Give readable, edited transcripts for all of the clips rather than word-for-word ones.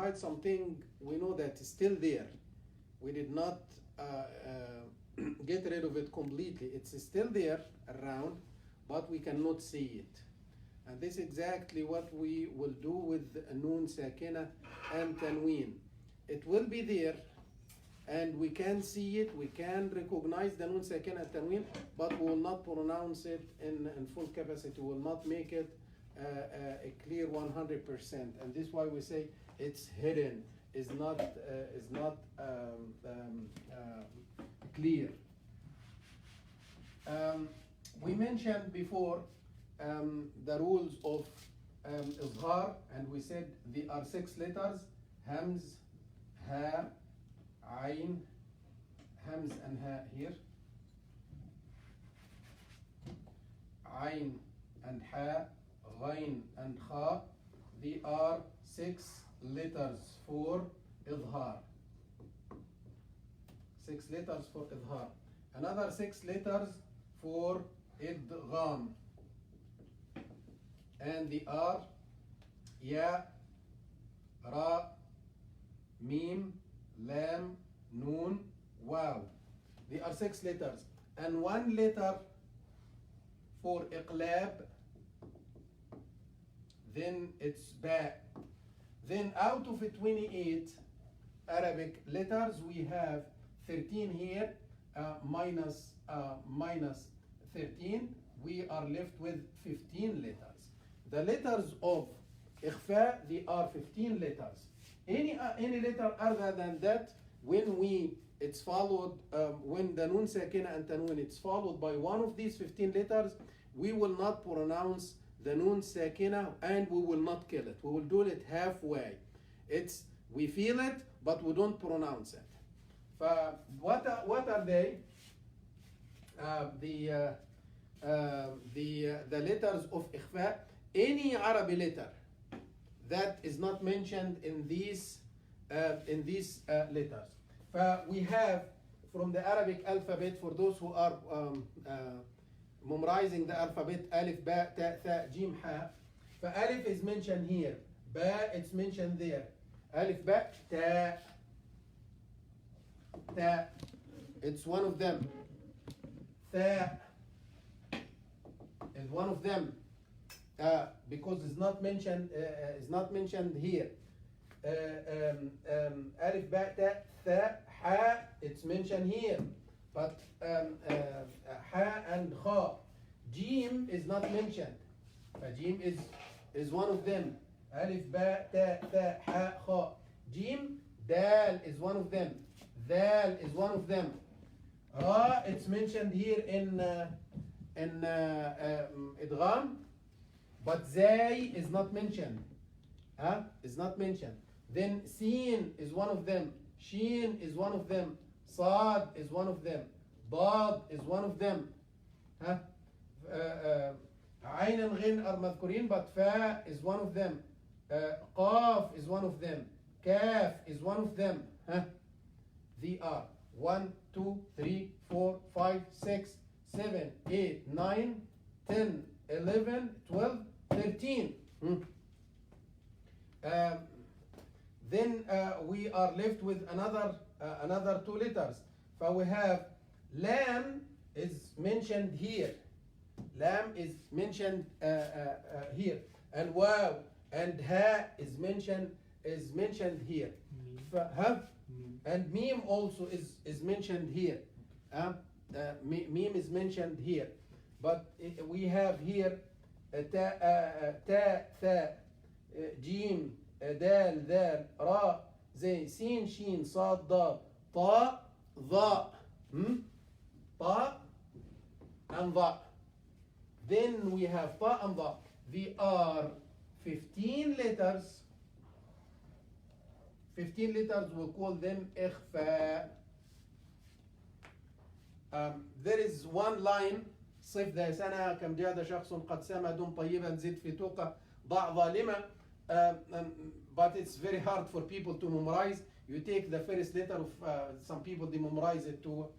hide something we know that is still there. We did not get rid of it completely. It's still there around, but we cannot see it. And this is exactly what we will do with noon sakina and tanween. It will be there, and we can see it, we can recognize the noon sakina and tanween, but we will not pronounce it in full capacity. We will not make it a clear 100%. And this is why we say it's hidden, is not clear. We mentioned before the rules of izhar, and we said there are 6 letters: hams, ha, ayn, hams and ha here, ayn and ha, ghain and kha. They are 6 letters for izhar. 6 letters for izhar. Another 6 letters for idgham. And they are ya, ra, mim, lam, noon, waw. They are 6 letters. And 1 letter for iqlab, then it's ba. Then out of 28 Arabic letters, we have 13 here, minus 13. We are left with 15 letters. The letters of ikhfa, they are 15 letters. Any letter other than that, it's followed, when the noon sakina and tanween, it's followed by one of these 15 letters, we will not pronounce the noon sakina and we will not kill it. We will do it halfway. We feel it, but we don't pronounce it. What are they? The letters of ikhfa. Any Arabic letter that is not mentioned in these letters. We have from the Arabic alphabet, for those who are memorizing the alphabet, alif, ba, ta, tha, jim, ha. Alif is mentioned here. Ba, it's mentioned there. Alif, ba, ta. Ta, it's one of them. Tha is one of them. Because it's not mentioned here. Alif, ba, ta, tha, ha, it's mentioned here, but ha and kha. Jim is not mentioned. Jim is one of them. Alif, ba, ta, tha, ha, kha. Jim, dal is one of them. Dal is one of them. Ra, it's mentioned here in idgham. But zay is not mentioned. Is not mentioned. Then sin is one of them. Sheen is one of them. Sad is one of them. Bad is one of them. Ayn and ghin are madhkurin, but fa is one of them. Qaf is one of them. Kaf is one of them. They are 1, 2, 3, 4, 5, 6, 7, 8, 9, 10, 11, 12, 13. Then we are left with another 2 letters. So we have lam is mentioned here. Lam is mentioned here, and waw and ha is mentioned here. And mim also is mentioned here. Mim is mentioned here, but we have here ta, tha, jim, dal, dal, ra, zay, sin, shin, sad, da, ta, dha, ta and dha. Then we have ta and dha. They are 15 letters. 15 letters, we call them ikhfa. There is one line: صف ذا سنة كم جاد شخص قد سما دم طيبا زد في توقة ضع ظالمة. But it's very hard for people to memorize. You take the first letter of some people, they memorize it to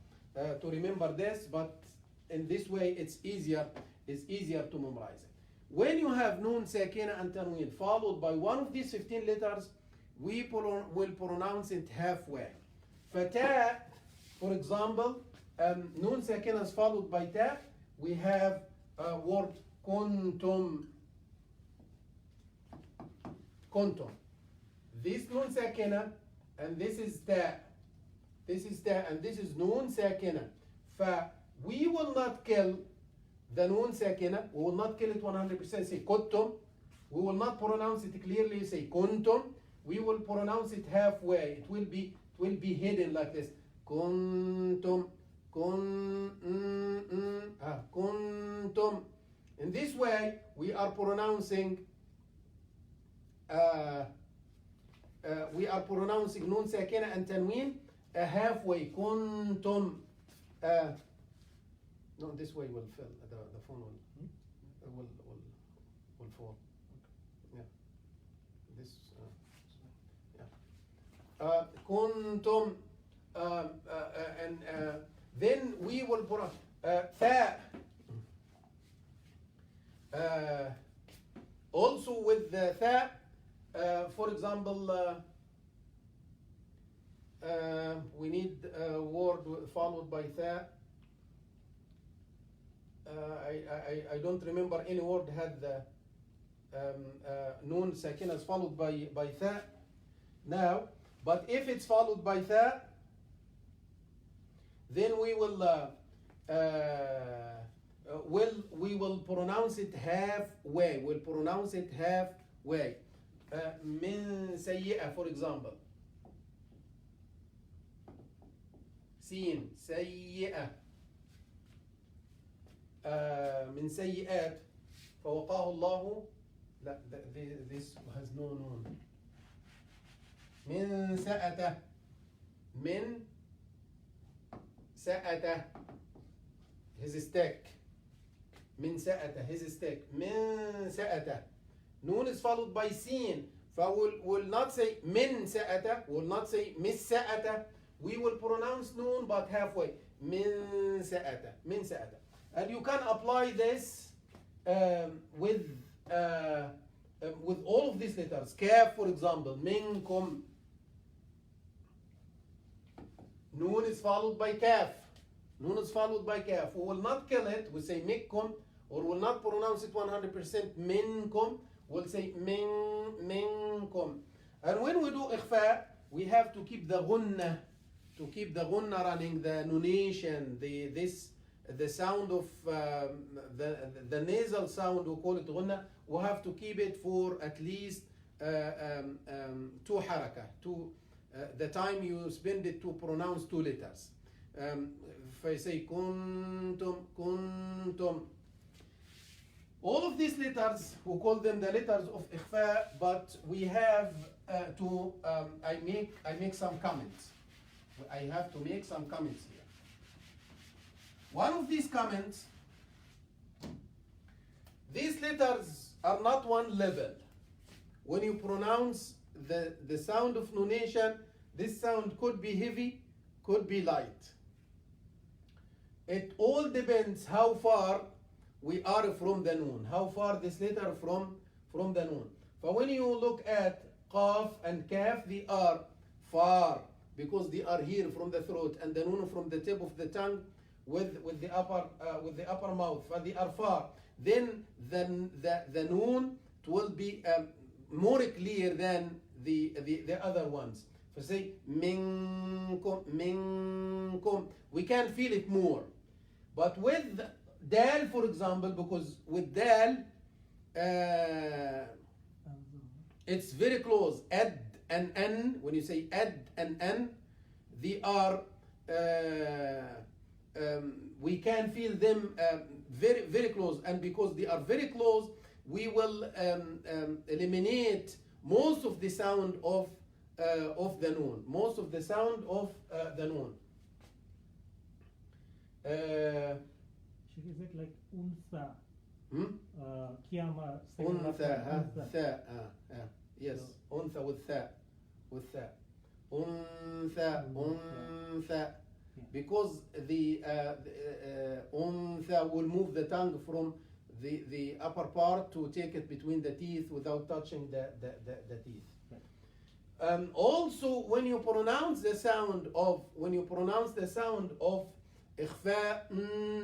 remember this, but in this way it's easier to memorize it. When you have noon, sakina and tanween followed by one of these 15 letters, we will pronounce it halfway. فتا, for example, نون ساكنة is followed by تا. We have a word كنتم. كنتم. This نون ساكنة and this is تا. This is تا and this is نون ساكنة. We will not kill the نون ساكنة. We will not kill it 100%. Say كنتم. We will not pronounce it clearly. Say كنتم. We will pronounce it halfway. It will be hidden like this. كنتم. كنتم. In this way, we are pronouncing نون ساكنة and تنوين halfway. كنتم. No, this way will fill. The phone will fall. Yeah. This. Yeah. كنتم. And then we will put ثاء. Also with the ثاء, for example, we need a word followed by ثاء. I don't remember any word had the noon sakinas followed by ثاء now, but if it's followed by ثاء, then we will pronounce it halfway. We'll pronounce it halfway. من سيئة, for example. سين سيئة. من سيئات فوقاه الله. لا, this has no noon. من سأته. من سأته. His stick. من سأته. His stick. من سأته. Noon is followed by sin. Will not say من سأته. Will not say مس سأته. We will pronounce noon but halfway. من سأته. من سأته. And you can apply this with all of these letters. Kaf, for example. منكم. Noon is followed by kaf. Noon is followed by kaf. We will not kill it. We say mikkum, or will not pronounce it 100% minkum. We'll say minkum. And when we do ikhfa, we have to keep the gunna, running, the nunation, the sound of the nasal sound. We call it gunna. We have to keep it for at least 2 haraka, the time you spend it to pronounce 2 letters. If I say kuntum, kuntum, all of these letters, we call them the letters of ikhfa, but we have to, I make some comments. I have to make some comments here. One of these comments, these letters are not one level. When you pronounce the sound of nunation, this sound could be heavy, could be light. It all depends how far we are from the noon, how far this letter from the noon. But when you look at qaf and kaf, they are far because they are here from the throat, and the noon from the tip of the tongue with the upper mouth, but they are far. Then the noon will be more clear than the other ones. So say minkum, minkum, we can feel it more. But with dal, for example, because with dal, it's very close. Ad and n, when you say ad and n, they are, we can feel them very, very close. And because they are very close, we will eliminate most of the sound of the noon. Most of the sound of the noon. Is it like unsa? Kiyama. Untha. Yes. Untha with tha. Untha. Because the untha will move the tongue from the upper part to take it between the teeth without touching the teeth. Also, when you pronounce the sound of إخفاء,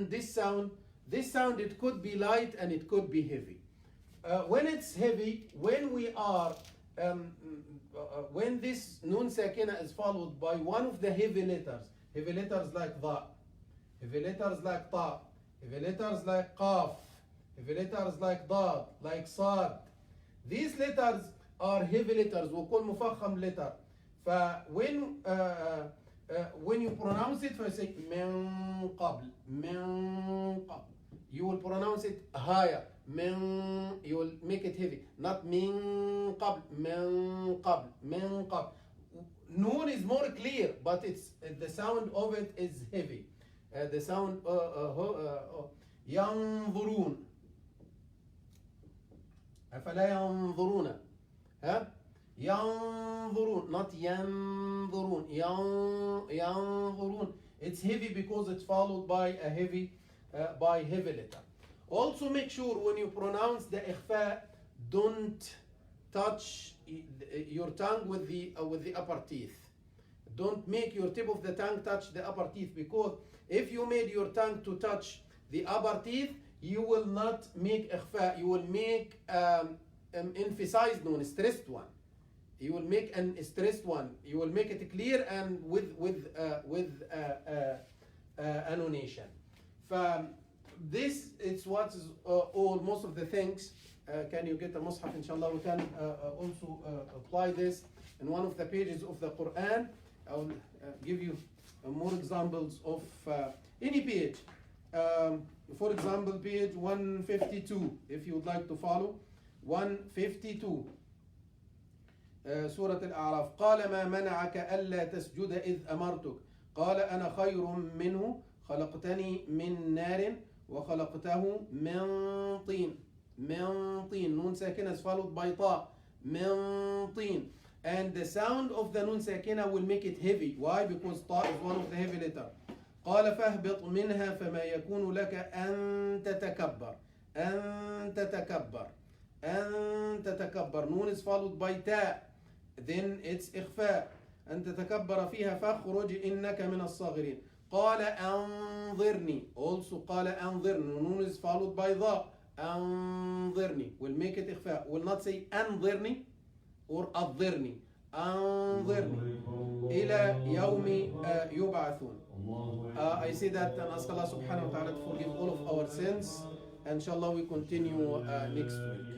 this sound, it could be light and it could be heavy. When it's heavy, when this nun sakina is followed by one of the heavy letters like dha, heavy letters like ta, heavy letters like qaf, heavy letters like dad, like sad. These letters are heavy letters, وكل مفخم letter. When you pronounce it, first say من قبل, you will pronounce it higher. You will make it heavy, not من قبل, من قبل. Noon is more clear, but the sound of it is heavy. The sound ينظرون, أفلا ينظرون, ينظرون, not ينظرون, ينظرون. It's heavy because it's followed by a heavy letter. Also make sure when you pronounce the إخفاء, don't touch your tongue with the upper teeth. Don't make your tip of the tongue touch the upper teeth, because if you made your tongue to touch the upper teeth, you will not make إخفاء. You will make emphasized one, stressed one. You will make an stressed one. You will make it clear and with annonation. This is what is all most of the things. Can you get a mushaf? Inshallah, we can also apply this in one of the pages of the Quran. I will give you more examples of any page. For example, page 152, if you would like to follow. 152. سورة الأعراف. قال ما منعك ألا تسجد إذ أمرتك قال أنا خير منه خلقتني من نار وخلقته من طين. من طين. Nun sakina is followed by ta. من طين. And the sound of the nun sakina will make it heavy. Why? Because ta is one of the heavy letter. قال فاهبط منها فما يكون لك أن تتكبر. أن تتكبر. أن تتكبر. Nun is followed by ta. Then it's إخفاء. أن تتكبر فيها فاخرج إنك من الصاغرين. قال أنظرني. Also قال أنظرني. Nun is followed by the. أنظرني. We'll make it إخفاء. We'll not say أنظرني or أنظرني. أنظرني إلى يوم يبعثون. I say that and ask Allah subhanahu wa ta'ala to forgive all of our sins. Inshallah we continue next week.